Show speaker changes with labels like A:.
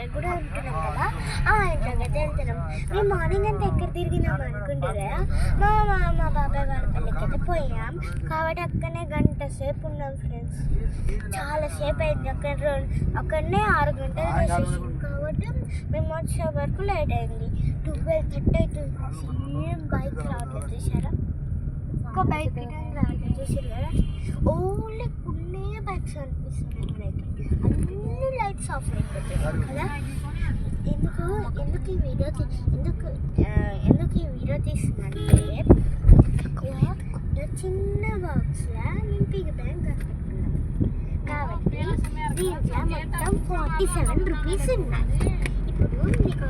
A: ఇక్కడ కూడా ఉంటున్నాం కదా. ఇంట్లోకైతే వెళ్తున్నాం. మేము మార్నింగ్ అంతా ఎక్కడ తిరిగినాం అనుకుంటారా, మా బాబాయ్ వాళ్ళ పల్లెకి అయితే పోయాం. కాబట్టి అక్కడనే గంట సేపు ఉన్నాం ఫ్రెండ్స్. చాలా సేపు అయింది. అక్కడనే 6 గంటలు చేసేసాం. కాబట్టి మేము వచ్చే వరకు లేట్ అయింది. 12:30 అవుతుంది. సేమ్ బైక్ రావట్లేదు చూసారా, ఒక్క బైక్ రావట్లేదు చూసారు కదా. ఓన్లీ కొన్ని బైక్స్ అనిపిస్తున్నాయి మనకి. అన్ని లైట్స్ ఆఫ్ అయిపోతాయి కదా. ఎందుకు ఈ వీడియో తీస్తుందంటే చిన్న బాక్స్లో నేను పిగ్ బ్యాంక్ కట్టుకుంటున్నాను. కాబట్టి దీంట్లో మొత్తం 47 రూపీస్ ఉన్నాయి. ఇప్పుడు మీకు